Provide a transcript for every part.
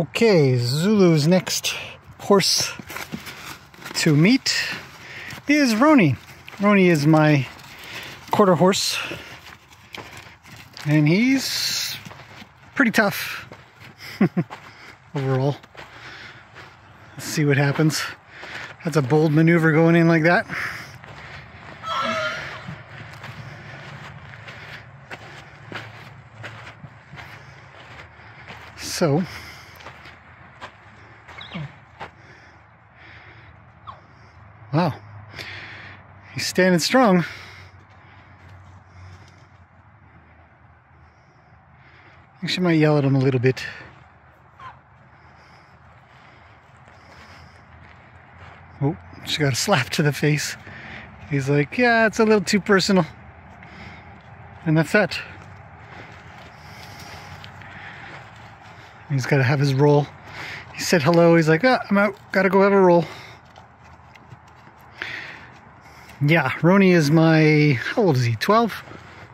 Okay, Zulu's next horse to meet is Roni. Roni is my quarter horse, and he's pretty tough overall. Let's see what happens. That's a bold maneuver going in like that. So, wow, he's standing strong. I think she might yell at him a little bit. Oh, she got a slap to the face. He's like, yeah, it's a little too personal. And that's that. He's got to have his roll. He said hello. He's like, I'm out. Got to go have a roll. Yeah, Roni is my, how old is he? 12?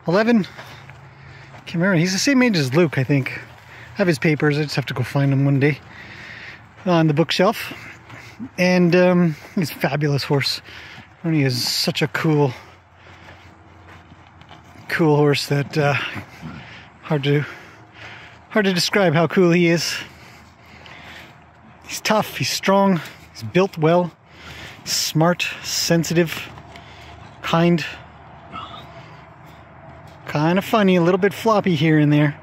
11? Can't remember. He's the same age as Luke, I think. I have his papers. I just have to go find them one day on the bookshelf. And he's a fabulous horse. Roni is such a cool horse that hard to describe how cool he is. He's tough, he's strong, he's built well, smart, sensitive, kind of funny, a little bit floppy here and there.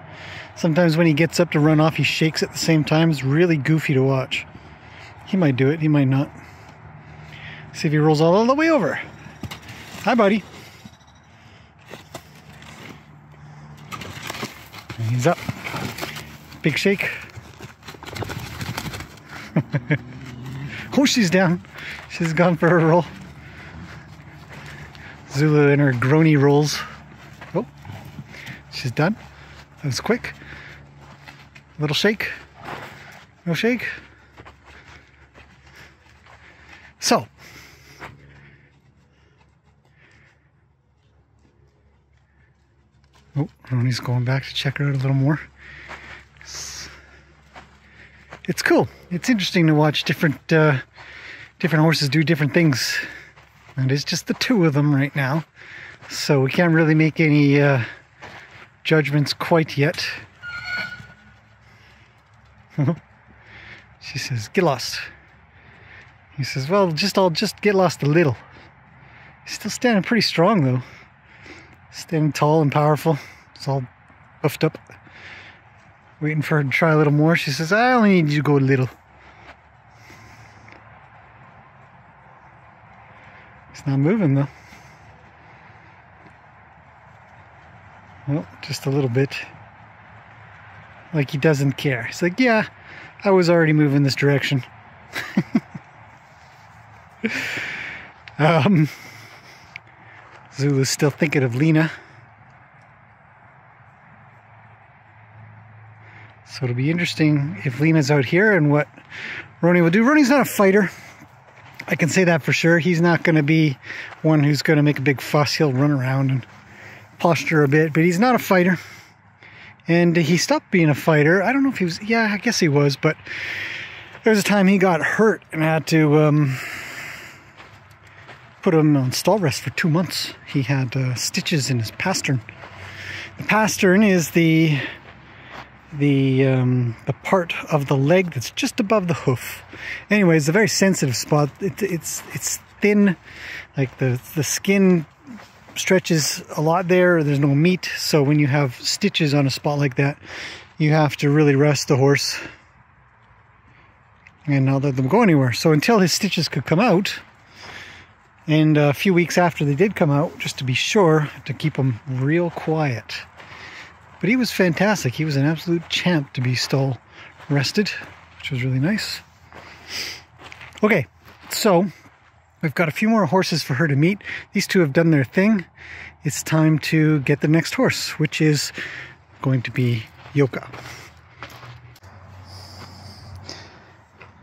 Sometimes when he gets up to run off, he shakes at the same time. It's really goofy to watch. He might do it, he might not. See if he rolls all the way over. Hi, buddy. And he's up. Big shake. Oh, she's down. She's gone for her roll. Zulu in her groany rolls. Oh, she's done. That was quick. Little shake. No shake. So, oh, Roni's going back to check her out a little more. It's cool. It's interesting to watch different horses do different things. And it's just the two of them right now. So we can't really make any judgments quite yet. She says, get lost. He says, well, I'll just get lost a little. He's still standing pretty strong though. Standing tall and powerful. It's all buffed up. Waiting for her to try a little more. She says, I only need you to go a little. It's not moving though. Well, just a little bit. Like he doesn't care. He's like, yeah, I was already moving this direction. Zulu's still thinking of Lena. So it'll be interesting if Lena's out here and what Roni will do. Roni's not a fighter. I can say that for sure. He's not going to be one who's going to make a big fuss. He'll run around and posture a bit, but he's not a fighter. And he stopped being a fighter. I don't know if he was, yeah, I guess he was, but there was a time he got hurt and had to put him on stall rest for 2 months. He had stitches in his pastern. The pastern is the part of the leg that's just above the hoof. Anyway, it's a very sensitive spot. It's thin, like the skin stretches a lot there. There's no meat, so when you have stitches on a spot like that, you have to really rest the horse and not let them go anywhere. So until his stitches could come out, and a few weeks after they did come out, just to be sure, to keep him real quiet. But he was fantastic. He was an absolute champ to be stall rested, which was really nice. Okay, so we've got a few more horses for her to meet. These two have done their thing. It's time to get the next horse, which is going to be Yoka.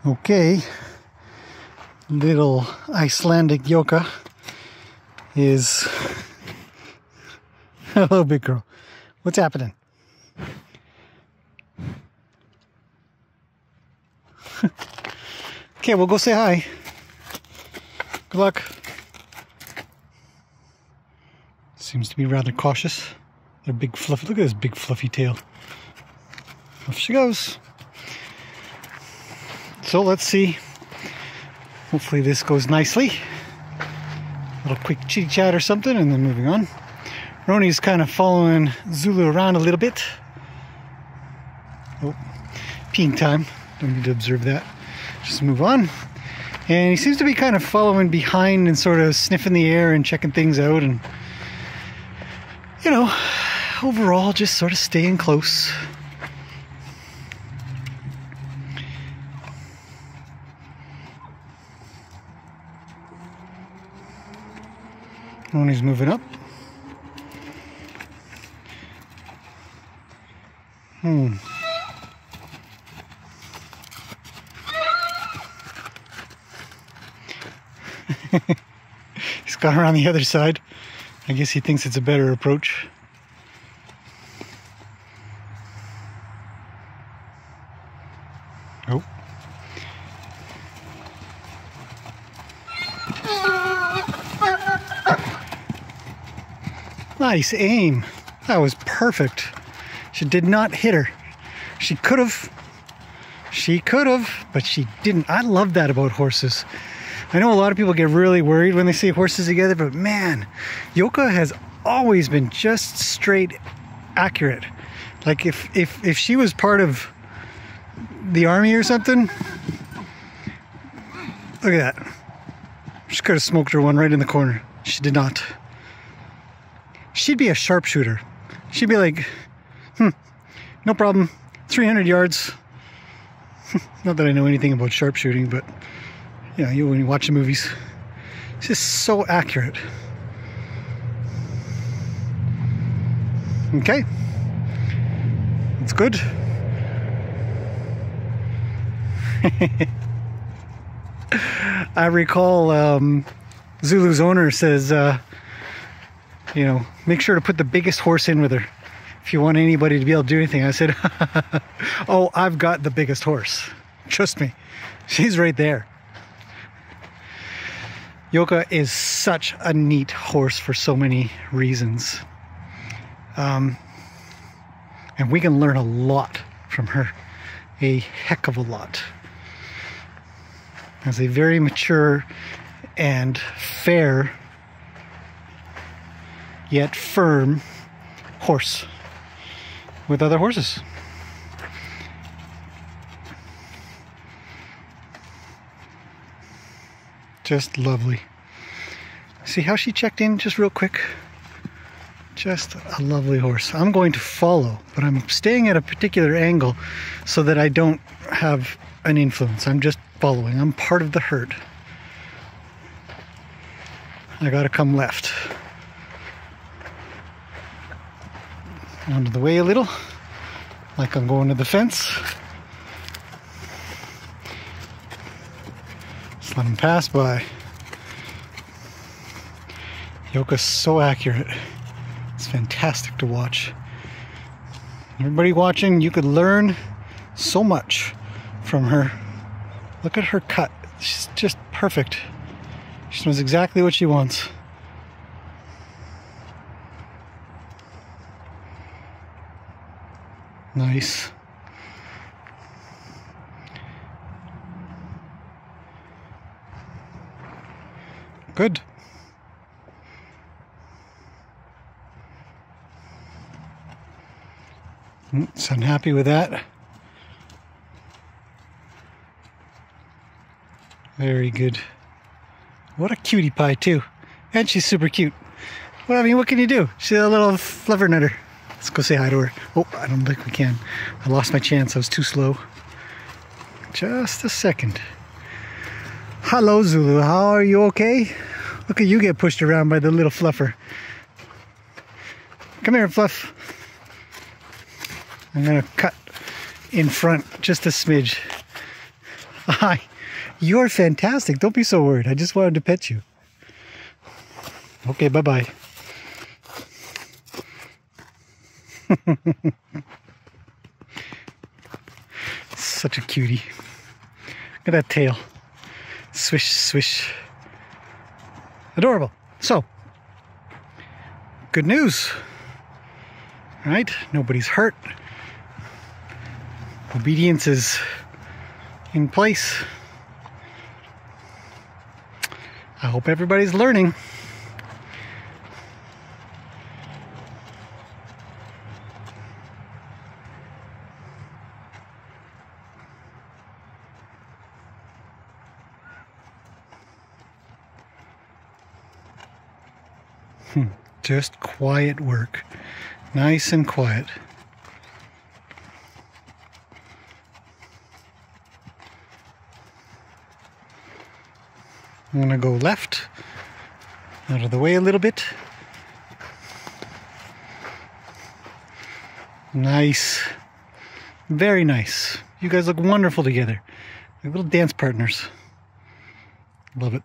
Okay, little Icelandic Yoka is... Hello, big girl. What's happening? Okay, we'll go say hi. Good luck. Seems to be rather cautious. Their big fluffy, look at this big fluffy tail. Off she goes. So let's see. Hopefully this goes nicely. A little quick chitty chat or something and then moving on. Roni's kind of following Zulu around a little bit. Oh, peeing time. Don't need to observe that. Just move on. And he seems to be kind of following behind and sort of sniffing the air and checking things out and, you know, overall just sort of staying close. When he's moving up. He's gone around the other side. I guess he thinks it's a better approach. Oh. Nice aim. That was perfect. She did not hit her. She could have, but she didn't. I love that about horses. I know a lot of people get really worried when they see horses together, but man, Yoka has always been just straight accurate. Like if she was part of the army or something, look at that. She could have smoked her one right in the corner. She did not. She'd be a sharpshooter. She'd be like, no problem, 300 yards. Not that I know anything about sharpshooting, but you know, when you watch the movies, it's just so accurate. Okay, that's good. I recall Zulu's owner says, you know, make sure to put the biggest horse in with her if you want anybody to be able to do anything. I said, oh, I've got the biggest horse. Trust me, she's right there. Yoka is such a neat horse for so many reasons. And we can learn a lot from her. A heck of a lot. As a very mature and fair yet firm horse with other horses. Just lovely. See how she checked in just real quick? Just a lovely horse. I'm going to follow, but I'm staying at a particular angle so that I don't have an influence. I'm just following. I'm part of the herd. I gotta come left. Onto the way a little, like I'm going to the fence. Just let him pass by. Yoka's so accurate. It's fantastic to watch. Everybody watching, you could learn so much from her. Look at her cut. She's just perfect. She knows exactly what she wants. Nice. Good. So I'm happy with that. Very good. What a cutie pie too. And she's super cute. Well, I mean, what can you do? She's a little fluffernutter. Let's go say hi to her. Oh, I don't think we can. I lost my chance. I was too slow. Just a second. Hello, Zulu. How are you? Okay? Look at you get pushed around by the little fluffer. Come here, Fluff. I'm going to cut in front just a smidge. Hi. You're fantastic. Don't be so worried. I just wanted to pet you. Okay, bye-bye. Such a cutie. Look at that tail. Swish, swish. Adorable. So, good news. Right? Nobody's hurt. Obedience is in place. I hope everybody's learning. Just quiet work. Nice and quiet. I'm gonna go left, out of the way a little bit. Nice. Very nice. You guys look wonderful together. Like little dance partners. Love it.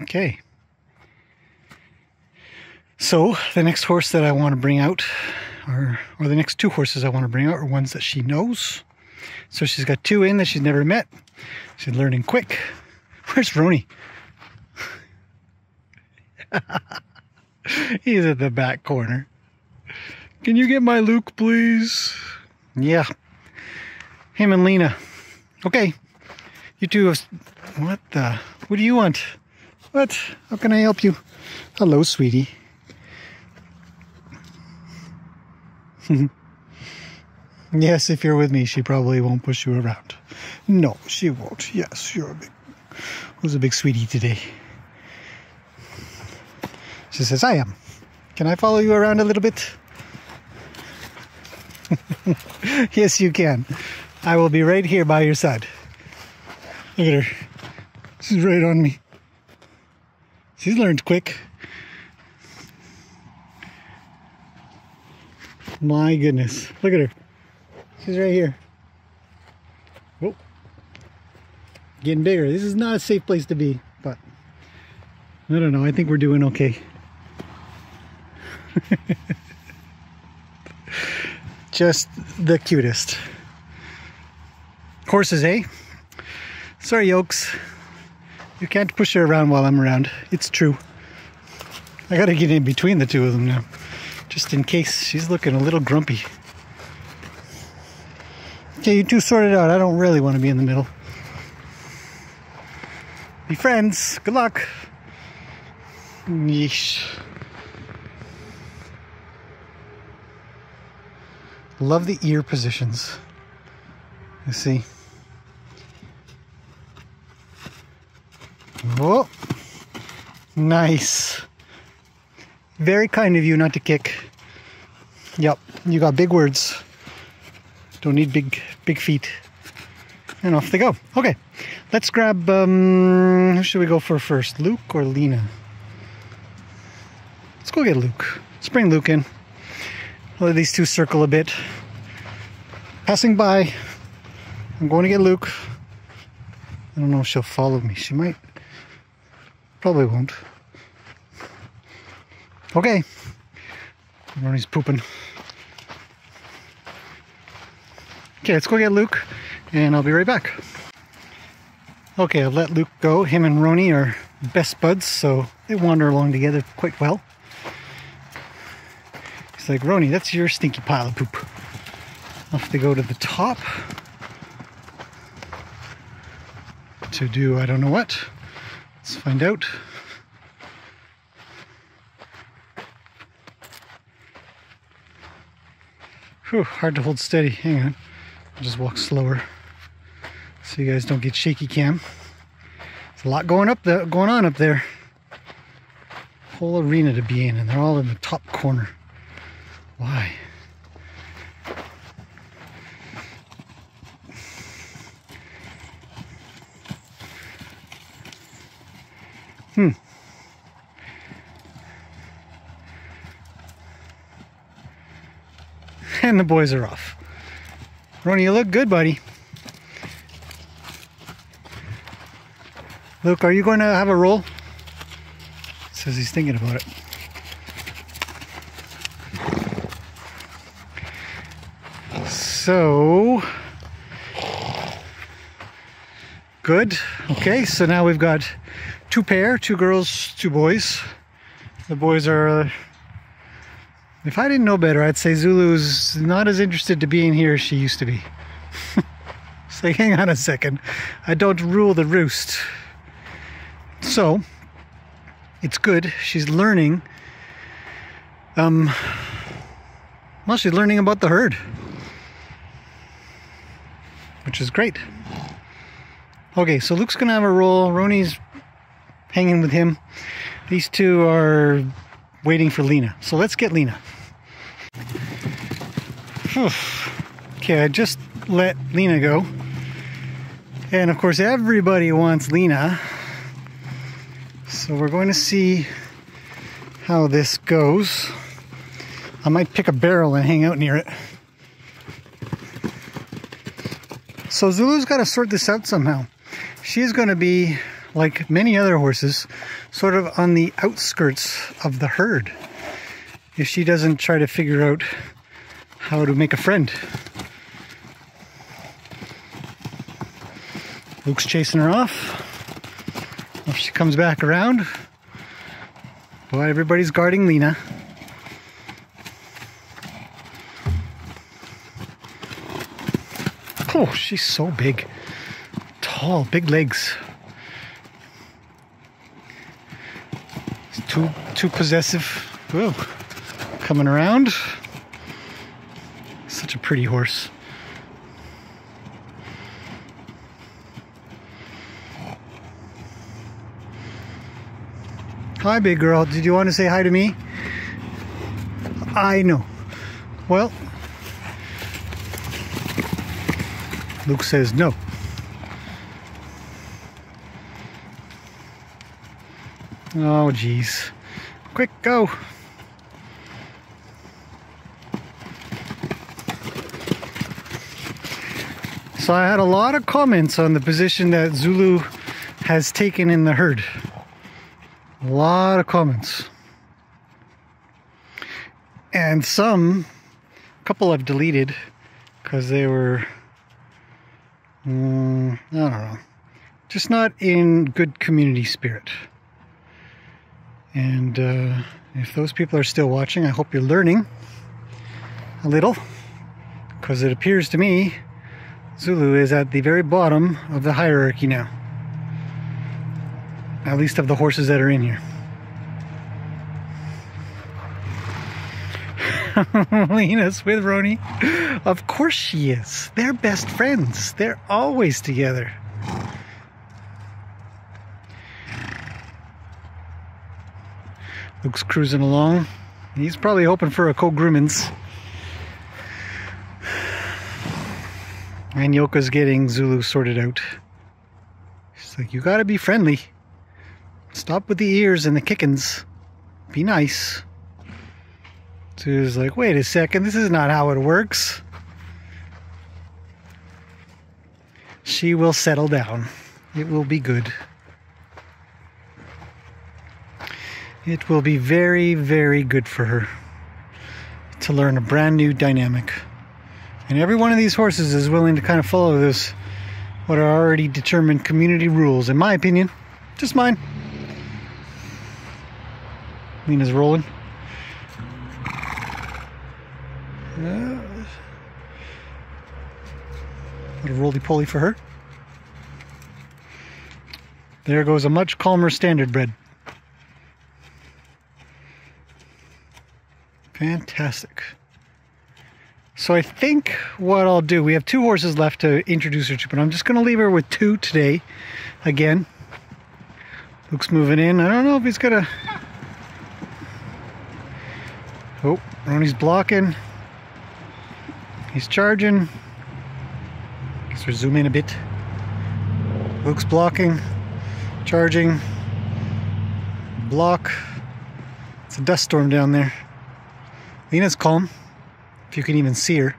Okay. So the next horse that I want to bring out, or the next two horses I want to bring out, are ones that she knows. So she's got two in that she's never met. She's learning quick. Where's Roni? He's at the back corner. Can you get my Luke, please? Yeah. Him and Lena. Okay. You two have... What do you want? What? How can I help you? Hello, sweetie. Yes, if you're with me, she probably won't push you around. No, she won't. Yes, who's a big sweetie today? She says, I am. Can I follow you around a little bit? Yes, you can. I will be right here by your side. Look at her. She's right on me. She's learned quick. My goodness. Look at her. She's right here. Whoa. Getting bigger. This is not a safe place to be, but I don't know. I think we're doing okay. Just the cutest. Horses, eh? Sorry, Yokes. You can't push her around while I'm around. It's true. I gotta get in between the two of them now. Just in case. She's looking a little grumpy. Okay, you two sort it out. I don't really want to be in the middle. Be friends. Good luck. Yeesh. Love the ear positions. You see. Oh, nice. Very kind of you not to kick. Yep, you got big words. Don't need big feet. And off they go. Okay, let's grab, who should we go for first? Luke or Lena? Let's go get Luke. Let's bring Luke in. Let these two circle a bit. Passing by. I'm going to get Luke. I don't know if she'll follow me. She might. Probably won't. Okay. Ronnie's pooping. Okay, let's go get Luke, and I'll be right back. Okay, I've let Luke go. Him and Roni are best buds, so they wander along together quite well. He's like, Roni, that's your stinky pile of poop. Off they go to the top to do I don't know what. Let's find out. Whew, hard to hold steady. Hang on. I'll just walk slower so you guys don't get shaky cam. There's a lot going on up there. Whole arena to be in, and they're all in the top corner. Why? And the boys are off. Roni, you look good, buddy. Luke, are you going to have a roll? Says he's thinking about it. So good. Okay, so now we've got two girls, two boys. The boys are, if I didn't know better, I'd say Zulu's not as interested to be in here as she used to be. So hang on a second. I don't rule the roost. So it's good. She's learning. Well, she's learning about the herd, which is great. Okay, so Luke's gonna have a roll. Roni's hanging with him. These two are waiting for Lena. So let's get Lena. Okay, I just let Lena go. And of course, everybody wants Lena. So we're going to see how this goes. I might pick a barrel and hang out near it. So Zulu's got to sort this out somehow. She's going to be, like many other horses, sort of on the outskirts of the herd if she doesn't try to figure out how to make a friend. Luke's chasing her off. If she comes back around, boy, everybody's guarding Lena. Oh, she's so big. Tall, big legs. Too possessive. Whoa. Coming around. Such a pretty horse. Hi, big girl. Did you want to say hi to me? I know. Well, Luke says no. Oh, geez. Quick, go. So I had a lot of comments on the position that Zulu has taken in the herd. A lot of comments. And a couple I've deleted because they were, I don't know, just not in good community spirit. And if those people are still watching, I hope you're learning a little, because it appears to me Zulu is at the very bottom of the hierarchy now. At least of the horses that are in here. Lena's with Roni. Of course she is. They're best friends. They're always together. Luke's cruising along. He's probably hoping for a co-groomins. And Yoka's getting Zulu sorted out. She's like, you gotta be friendly. Stop with the ears and the kickings. Be nice. So he's like, wait a second, this is not how it works. She will settle down. It will be good. It will be very, very good for her to learn a brand new dynamic. And every one of these horses is willing to kind of follow this, what are already determined community rules, in my opinion. Just mine. Lena's rolling. Little roly-poly for her. There goes a much calmer standard bred. Fantastic. So I think what I'll do, we have two horses left to introduce her to, but I'm just going to leave her with two today. Again. Luke's moving in. I don't know if he's going to... Oh, Roni's blocking. He's charging. Guess we'll zoom in a bit. Luke's blocking. Charging. Block. It's a dust storm down there. Lena's calm. If you can even see her.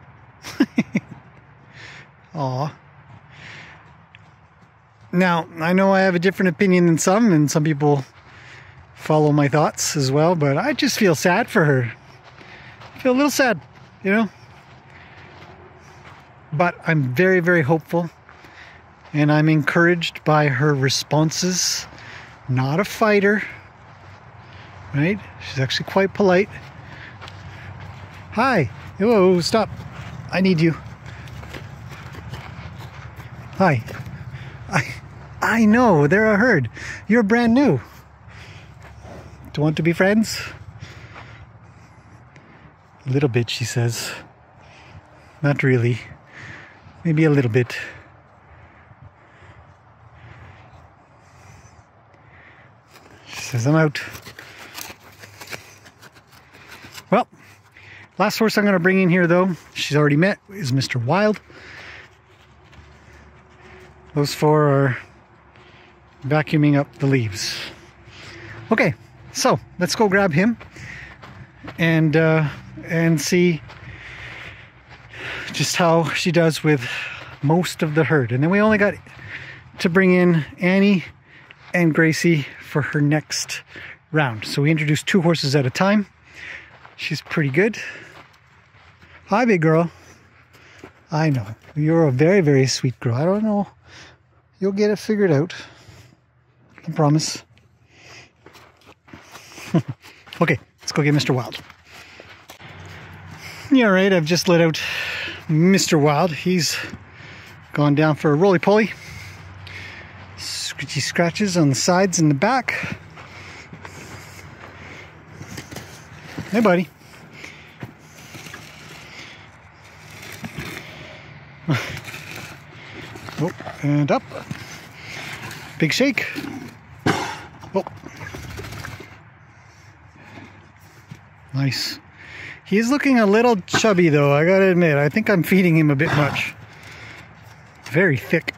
Aw. Now, I know I have a different opinion than some, and some people follow my thoughts as well, but I just feel sad for her. I feel a little sad, you know? but I'm very, very hopeful, and I'm encouraged by her responses. Not a fighter, right? She's actually quite polite. Hi. Whoa, stop. I need you. Hi. I know, they're a herd. You're brand new. Do you want to be friends? A little bit, she says. Not really. Maybe a little bit. She says, I'm out. Well, last horse I'm going to bring in here, though, she's already met, is Mr. Wild. Those four are vacuuming up the leaves. Okay, so let's go grab him and see just how she does with most of the herd. And then we only got to bring in Annie and Gracie for her next round. So we introduced 2 horses at a time. She's pretty good. Hi, big girl. I know. You're a very, very sweet girl. I don't know. You'll get it figured out. I promise. Okay, let's go get Mr. Wild. Yeah, right, I've just let out Mr. Wild. He's gone down for a roly-poly. Scratchy scratches on the sides and the back. Hey, buddy. Oh, and up. Big shake. Oh. Nice. He is looking a little chubby, though, I gotta admit. I think I'm feeding him a bit much. Very thick.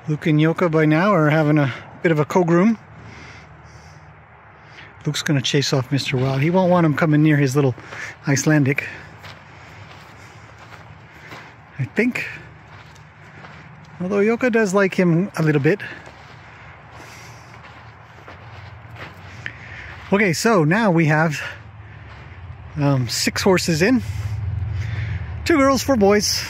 Luke and Yoka by now are having a bit of a co-groom. Luke's gonna chase off Mr. Wild. He won't want him coming near his little Icelandic, I think. Although Yoka does like him a little bit. Okay, so now we have 6 horses in. 2 girls, 4 boys.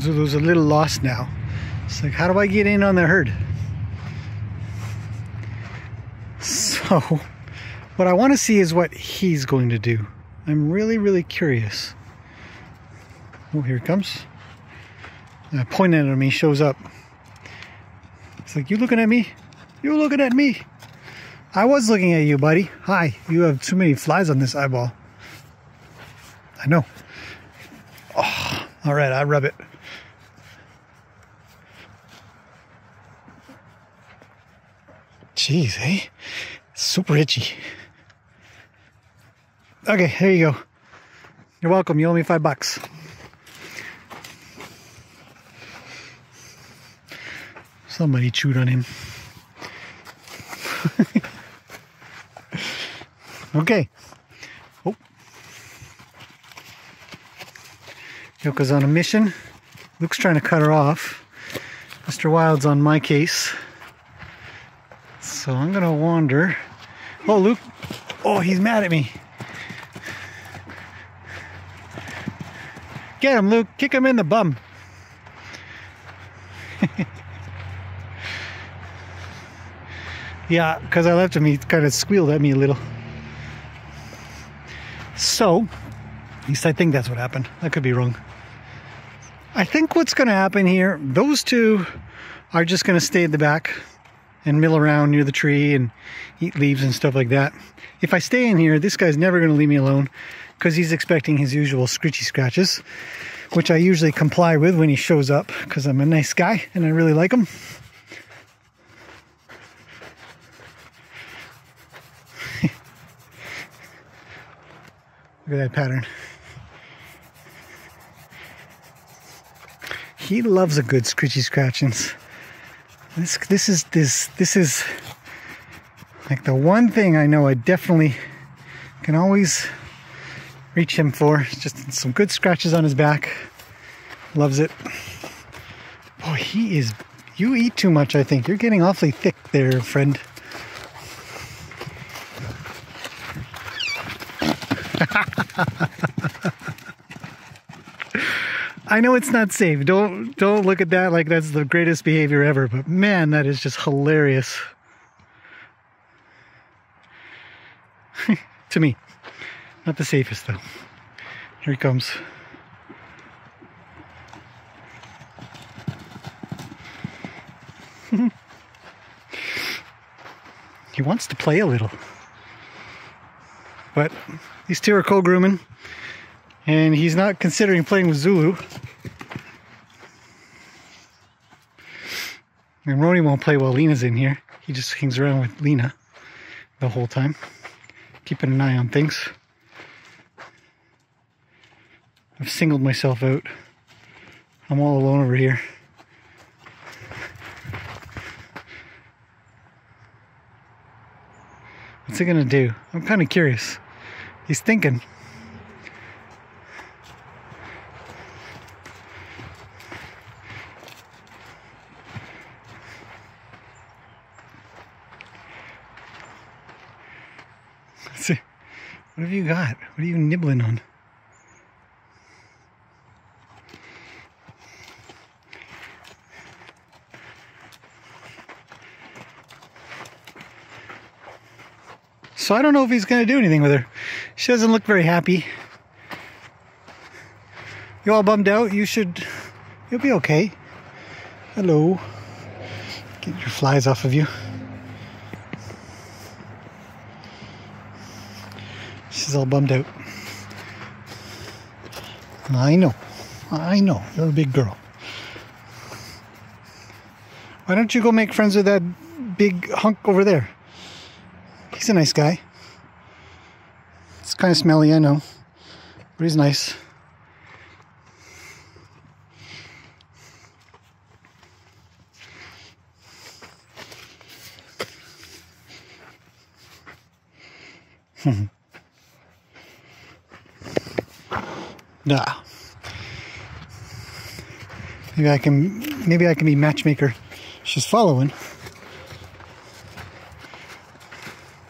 Zulu's a little lost now. It's like, how do I get in on the herd? So, what I want to see is what he's going to do. I'm really, really curious. Oh, here it comes. Pointing at me, shows up. It's like, you looking at me? You looking at me? I was looking at you, buddy. Hi, you have too many flies on this eyeball. I know. Oh, all right, I rub it. Jeez, eh? Super itchy. Okay, here you go. You're welcome. You owe me $5. Somebody chewed on him. Okay. Oh. Yoka's on a mission. Luke's trying to cut her off. Mr. Wild's on my case. So I'm gonna wander. Oh, Luke. Oh, he's mad at me. Get him, Luke. Kick him in the bum. Yeah, because I left him, he kind of squealed at me a little. So, at least I think that's what happened. I could be wrong. I think what's going to happen here, those 2 are just going to stay at the back and mill around near the tree and eat leaves and stuff like that. If I stay in here, this guy's never going to leave me alone because he's expecting his usual scritchy scratches, which I usually comply with when he shows up because I'm a nice guy and I really like him. Look at that pattern. He loves a good scritchy scratchings. This is like the one thing I know I definitely can always reach him for. Just some good scratches on his back. Loves it. Boy, he is. You eat too much, I think. You're getting awfully thick there, friend. I know it's not safe. Don't look at that like that's the greatest behavior ever, but man, that is just hilarious. To me. Not the safest though. Here he comes. He wants to play a little. But these two are co-grooming. And he's not considering playing with Zulu. And Roni won't play while Lena's in here. He just hangs around with Lena the whole time, keeping an eye on things. I've singled myself out. I'm all alone over here. What's he gonna do? I'm kind of curious. He's thinking. Let's see. What have you got? What are you nibbling on? So I don't know if he's going to do anything with her. She doesn't look very happy. You all bummed out? You'll be okay. Hello. Get your flies off of you. She's all bummed out. I know. You're a big girl. Why don't you go make friends with that big hunk over there? He's a nice guy. It's kind of smelly, I know. But he's nice. Nah. Maybe I can be matchmaker. She's following.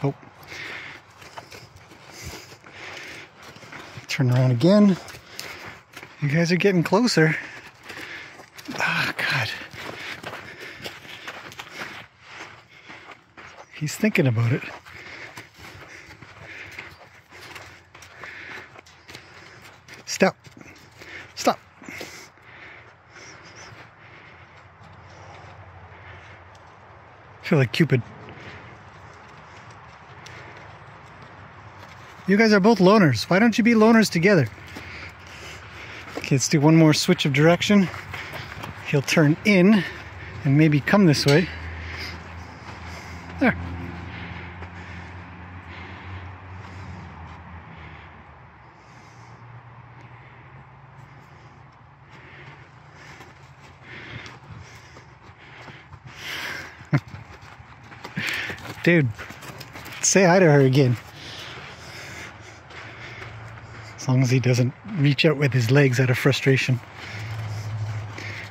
Oh. Turn around again. You guys are getting closer. Ah, God. He's thinking about it. Stop. Stop. I feel like Cupid. You guys are both loners. Why don't you be loners together? Okay, let's do one more switch of direction. He'll turn in and maybe come this way. There. Dude, say hi to her again. As long as he doesn't reach out with his legs out of frustration.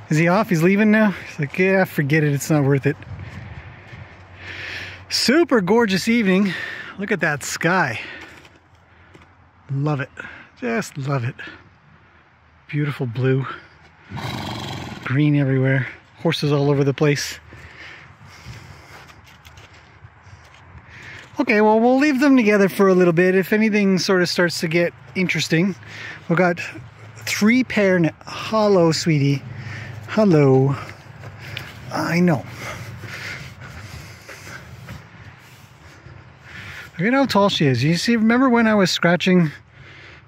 Is he off? He's leaving now? He's like, yeah, forget it. It's not worth it. Super gorgeous evening. Look at that sky. Love it. Just love it. Beautiful blue. Green everywhere. Horses all over the place. Okay, well, we'll leave them together for a little bit. If anything sort of starts to get interesting, we've got 3 pair now. Hello, sweetie. Hello. I know. Look at how tall she is. You see, remember when I was scratching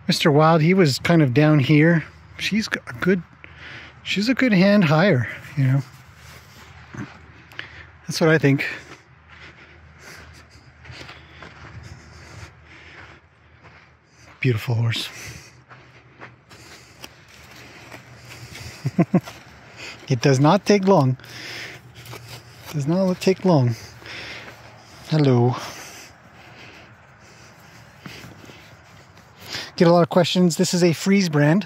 Mr. Wild? He was kind of down here. She's a good hand higher, you know. That's what I think. Beautiful horse. It does not take long. It does not take long. Hello. Get a lot of questions. This is a Freeze brand.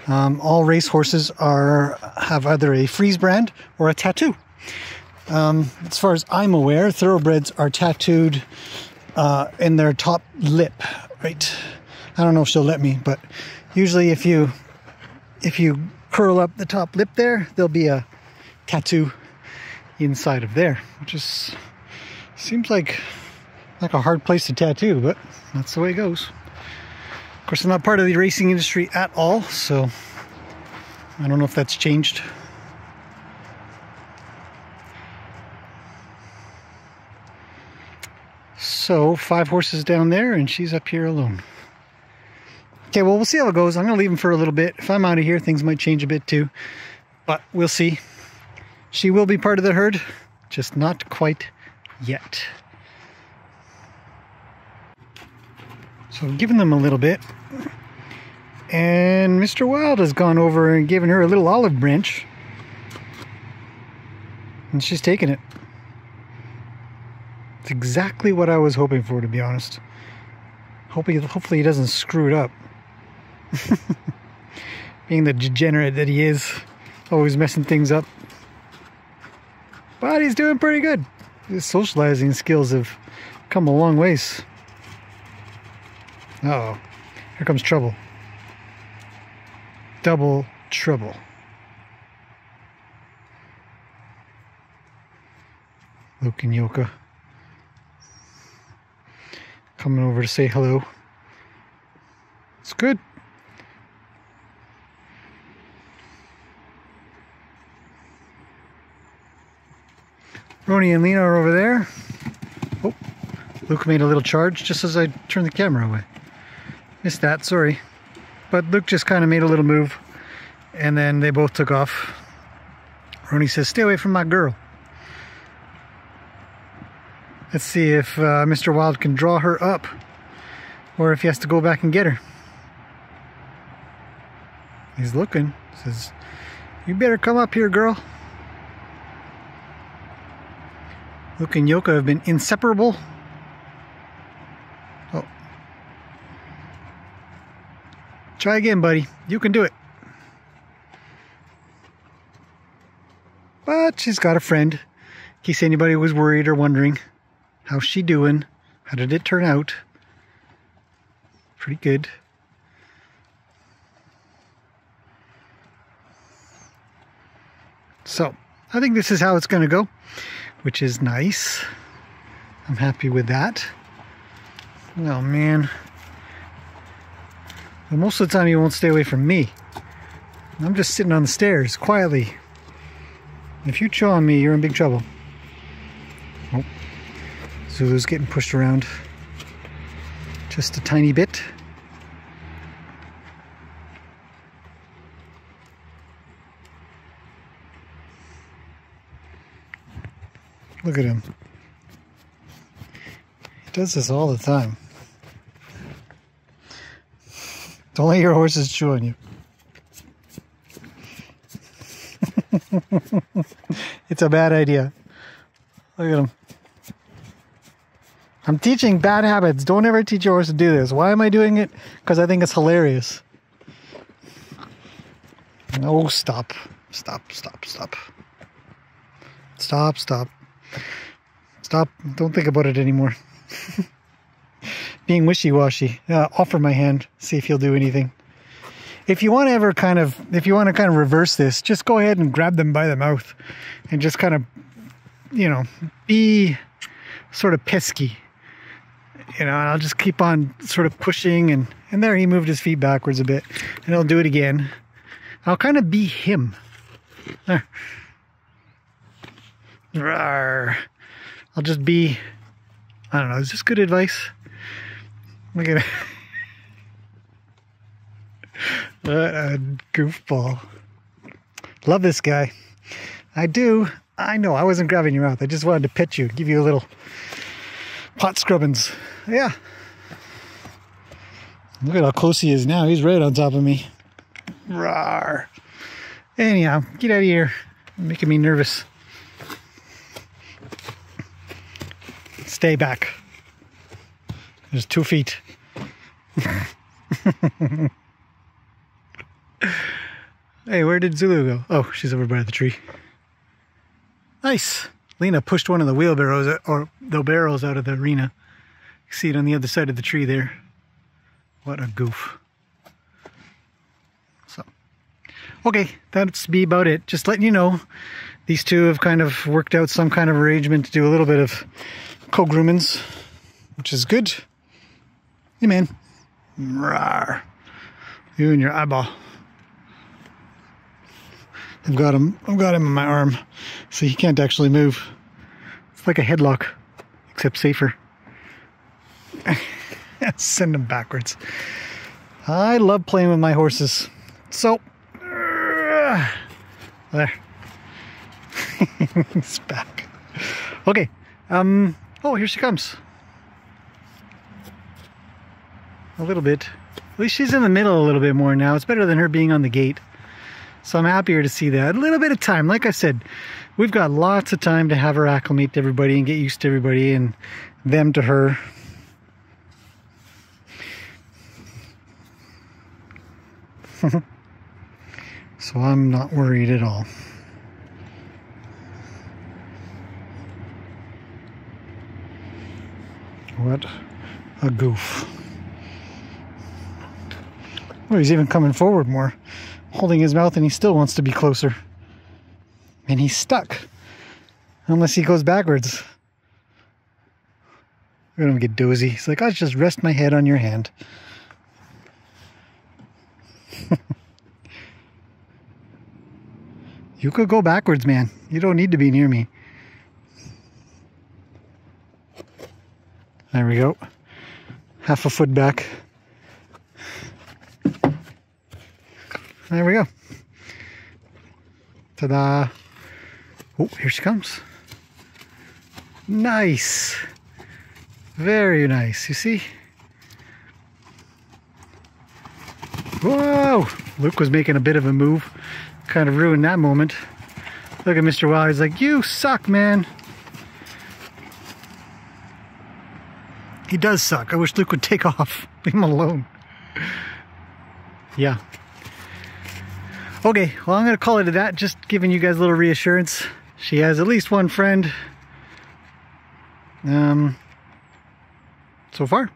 All race horses have either a Freeze brand or a tattoo. As far as I'm aware, thoroughbreds are tattooed in their top lip, right? I don't know if she'll let me, but usually if you curl up the top lip there, there'll be a tattoo inside of there, which is seems like a hard place to tattoo, but that's the way it goes. Of course, I'm not part of the racing industry at all, so I don't know if that's changed. So 5 horses down there and she's up here alone. Okay, well, we'll see how it goes. I'm gonna leave him for a little bit. If I'm out of here, things might change a bit too, but we'll see. She will be part of the herd, just not quite yet. So I've given them a little bit, and Mr. Wild has gone over and given her a little olive branch, and she's taken it. It's exactly what I was hoping for, to be honest. Hopefully he doesn't screw it up. Being the degenerate that he is, always messing things up. But he's doing pretty good. His socializing skills have come a long ways. Uh-oh. Here comes trouble. Double trouble. Luke and Yoka coming over to say hello. It's good. Roni and Lena are over there. Oh, Luke made a little charge just as I turned the camera away. Missed that, sorry. But Luke just kind of made a little move, and then they both took off. Roni says, "Stay away from my girl." Let's see if Mr. Wild can draw her up, or if he has to go back and get her. He's looking. Says, "You better come up here, girl." Luke and Yoka have been inseparable. Oh. Try again, buddy. You can do it. But she's got a friend. In case anybody was worried or wondering. How's she doing? How did it turn out? Pretty good. So, I think this is how it's going to go, which is nice. I'm happy with that. Oh man. But most of the time you won't stay away from me. I'm just sitting on the stairs quietly. If you chew on me, you're in big trouble. Oh. Zulu's getting pushed around just a tiny bit. Look at him. He does this all the time. Don't let your horses chew on you. It's a bad idea. Look at him. I'm teaching bad habits. Don't ever teach your horse to do this. Why am I doing it? Because I think it's hilarious. No, stop. Stop, stop, stop. Stop, stop. Stop. Don't think about it anymore. Being wishy-washy. Offer my hand. See if he'll do anything. If you want to ever kind of reverse this, just go ahead and grab them by the mouth and just kind of, you know, be sort of pesky. You know, and I'll just keep on sort of pushing, and there he moved his feet backwards a bit, and I'll do it again. I'll kind of be him. There. Rawr. I'll just be, I don't know, is this good advice? Look at it. What a goofball. Love this guy. I do. I know, I wasn't grabbing your mouth. I just wanted to pet you, give you a little pot scrubbins. Yeah. Look at how close he is now. He's right on top of me. Rawr. Anyhow, get out of here. You're making me nervous. Stay back. There's 2 feet. Hey, where did Zulu go? Oh, she's over by the tree. Nice. Lena pushed one of the wheelbarrows or the barrels out of the arena. You see it on the other side of the tree there. What a goof. So, okay, that's be about it. Just letting you know, these two have kind of worked out some kind of arrangement to do a little bit of co-groomings, which is good. Hey man. Rawr. You and your eyeball. I've got him in my arm, so he can't actually move. It's like a headlock, except safer. Send him backwards. I love playing with my horses. So, there. It's back. Okay. Oh, here she comes. A little bit. At least she's in the middle a little bit more now. It's better than her being on the gate. So I'm happier to see that. A little bit of time. Like I said, we've got lots of time to have her acclimate to everybody and get used to everybody and them to her. So I'm not worried at all. What a goof. Oh, he's even coming forward more, holding his mouth, and he still wants to be closer. And he's stuck. Unless he goes backwards. We're gonna get dozy. He's like, I'll just rest my head on your hand. You could go backwards, man. You don't need to be near me. There we go. Half a foot back. There we go. Ta-da. Oh, here she comes. Nice. Very nice. You see? Whoa! Luke was making a bit of a move. Kind of ruined that moment. Look at Mr. Wow. He's like, you suck, man. He does suck. I wish Luke would take off. Leave him alone. Yeah. Okay, well, I'm going to call it a that. Just giving you guys a little reassurance. She has at least one friend. So far.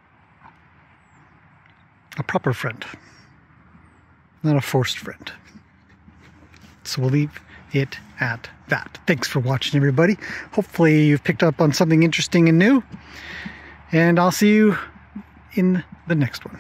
A proper friend. Not a forced friend. So we'll leave it at that. Thanks for watching, everybody. Hopefully you've picked up on something interesting and new. And I'll see you in the next one.